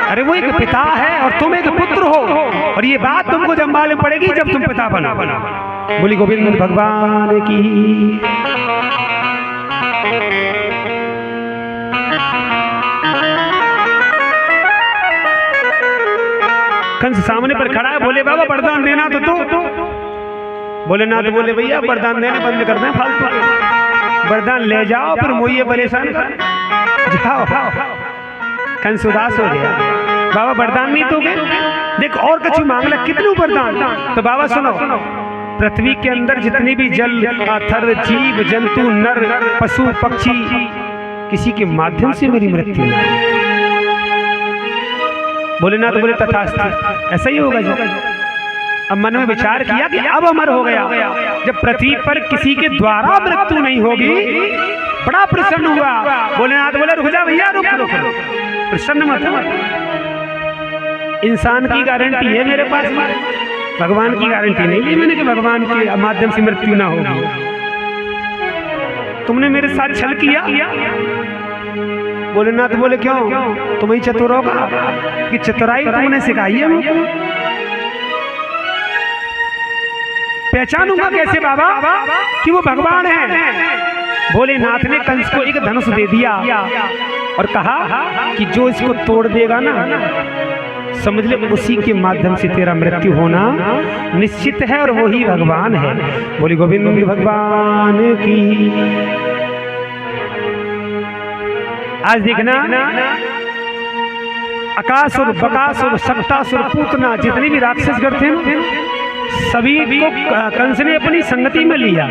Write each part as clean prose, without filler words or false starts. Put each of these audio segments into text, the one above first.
अरे वो एक पिता है और तुम एक पुत्र हो, और ये बात तुमको जब मालूम पड़ेगी जब तुम पिता बना। बोली गोविंद भगवान की। कंस सामने पर खड़ा है, बोले बाबा वरदान देना तो तू। बोले ना, तो बोले भैया वरदान देने बंद कर दें, फालतू वरदान ले जाओ फिर मुझे परेशान जाओ। कंस उदास हो गया, बाबा वरदान नहीं दोगे, देख और कुछ मांग ले, कितने वरदान। तो बाबा सुनो, पृथ्वी के अंदर जितनी भी जल थर जीव जंतु नर पशु पक्षी, किसी के माध्यम से मेरी मृत्यु ना। बोले ना, तो बोले तथास्तु, ऐसा ही होगा जो। अब मन में विचार किया कि अब अमर हो गया, जब पृथ्वी पर किसी के द्वारा मृत्यु नहीं होगी, बड़ा प्रसन्न हुआ। बोले ना, तो बोले रुक जा भैया, रुक रुक, प्रसन्न मत हो, इंसान की गारंटी है मेरे पास, भगवान की गारंटी नहीं है मैंने कि भगवान के माध्यम से मृत्यु ना होगी। तुमने मेरे साथ छल किया। बोले ना, तो बोले क्यों, तुम ही चतुर होगा कि चतुराई तुमने सिखाई है मुझे। पहचानूंगा कैसे बाबा कि वो भगवान है। भोलेनाथ ने कंस को एक धनुष दे दिया और कहा कि जो इसको तोड़ देगा ना, समझ ले उसी के माध्यम से तेरा मृत्यु होना निश्चित है, और वो ही भगवान है। बोली गोविंद भगवान की। आज देखना, अकासुर बकासुर सप्तासुर पूतना जितने भी राक्षसगण थे ना, सभी को कंस ने अपनी संगति में लिया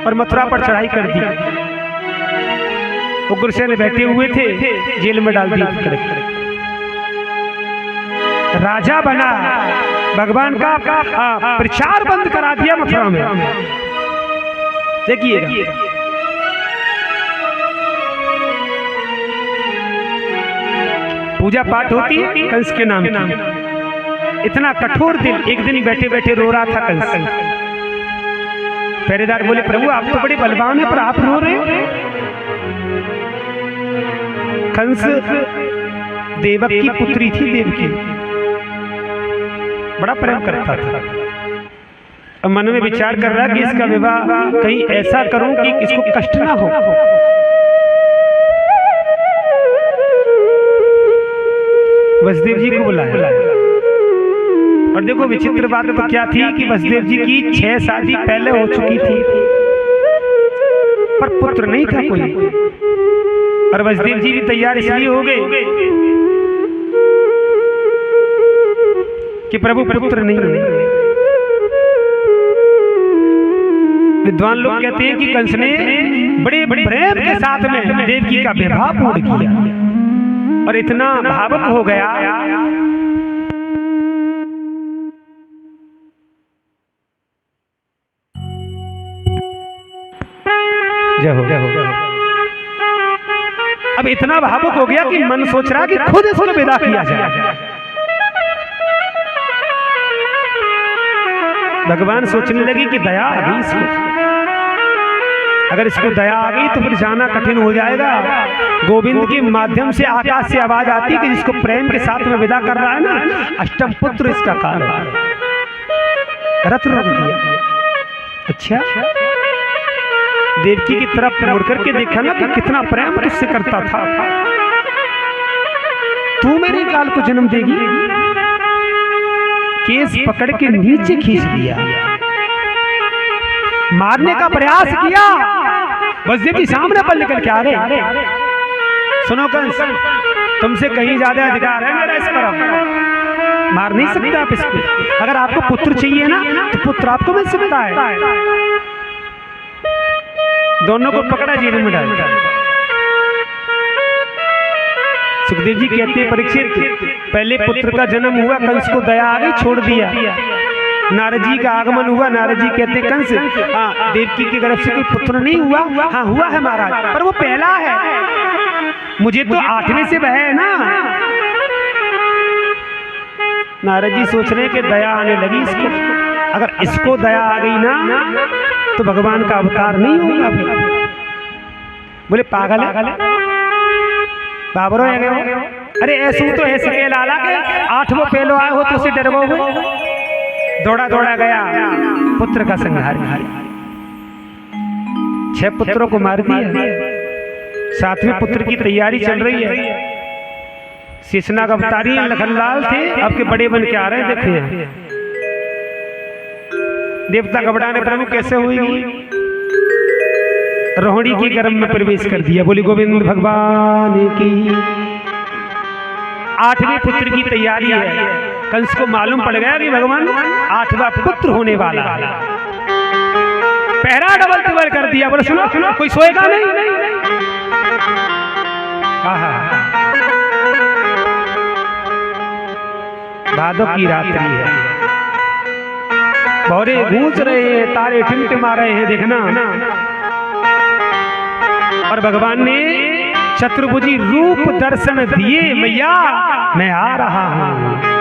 और मथुरा पर चढ़ाई कर दी। उग्रसेन बैठे हुए थे, जेल में डाल दिया, राजा बना, भगवान का प्रचार बंद करा दिया मथुरा में। देखिएगा, पूजा पाठ होती है कंस के नाम की। इतना कठोर दिल, एक दिन बैठे बैठे रो रहा था कंस। पहरेदार बोले प्रभु आप तो बड़े बलवान हैं, पर आप रो रहे हो। कंस देवक की पुत्री थी, देवकी, बड़ा प्रेम करता था। अब मन में विचार कर रहा कि इसका विवाह कहीं ऐसा करूं कि इसको कष्ट ना हो। वसुदेव जी को बुलाया, और देखो विचित्र बात तो क्या थी कि वसुदेव जी की 6 शादी पहले हो चुकी थी, पर पुत्र नहीं था कोई। और वसुदेव जी भी तैयार इसलिए हो गए कि प्रभु पुत्र नहीं है। विद्वान लोग कहते हैं कि कंस ने बड़े प्रेम के साथ में देवकी का विवाह पूर्ण किया, और इतना भावुक हो गया। जय हो, जय हो। अब इतना भावुक हो गया कि मन सोच रहा कि खुद इसको विदा किया जाए। भगवान सोचने लगी कि दया आ गई इसको, अगर इसको दया आ गई तो फिर जाना कठिन हो जाएगा। गोविंद के माध्यम से आकाश से आवाज आती कि जिसको प्रेम के साथ में विदा कर रहा है ना, अष्टम पुत्र इसका काल है। रथ रोक दिया। अच्छा, देवकी की तरफ मुड़ करके देखा ना कि कितना प्रेम तुझसे करता था, तू मेरे काल को जन्म देगी। केस पकड़ के नीचे खींच दिया, मारने का प्रयास किया। वसुदेव जी सामने पर निकल के आ गए। सुनो कंस, तुमसे कहीं ज्यादा अधिकार है मेरा इस पर, मार नहीं सकते आप इसको। अगर आपको पुत्र चाहिए ना तो पुत्र आपको मिल सकता है। दोनों को पकड़ा, जेल में डाल दिया। सुखदेव जी कहते हैं परीक्षित, पहले पुत्र का जन्म हुआ, कंस को दया आ गई, छोड़ दिया। नारद जी का आगमन हुआ, नारद जी कहते कंस देवकी के गर्भ से कोई पुत्र नहीं हुआ। हाँ हुआ है महाराज, पर वो पहला है, मुझे तो 8वें से वह है ना। नारद जी सोच रहे कि दया आने लगी इसको, अगर इसको दया आ गई ना तो भगवान का अवतार नहीं होगा। बोले पागल है, बाबरो है। अरे ऐसू तो ऐसे के लाला के 8वां पहलो आए हो तो उसे डरवो हुए। दौड़ा दौड़ा गया, पुत्र का संहार किया, 6 पुत्रों को मार दिया। 7वें पुत्र की तैयारी चल रही है। शेषनाग अवतारी लखनलाल थे, अब के बड़े बन के आ रहे हैं। देखिए देवता घबराने, प्रभु कैसे हुई? रोहिणी के गर्भ में प्रवेश कर दिया। बोली गोविंद भगवान की। 8वें पुत्र की तैयारी है। कंस को मालूम पड़ गया कि भगवान 8वां पुत्र होने वाला है। पहरा डबल तिबल कर दिया। बोले सुनो सुनो, कोई सोएगा नहीं। भादों की रात्रि है, भौरे गूंज रहे हैं, तारे टिमटिमा रहे हैं, देखना। और भगवान ने चतुर्भुजी रूप दर्शन दिए, मैया मैं आ रहा हूं।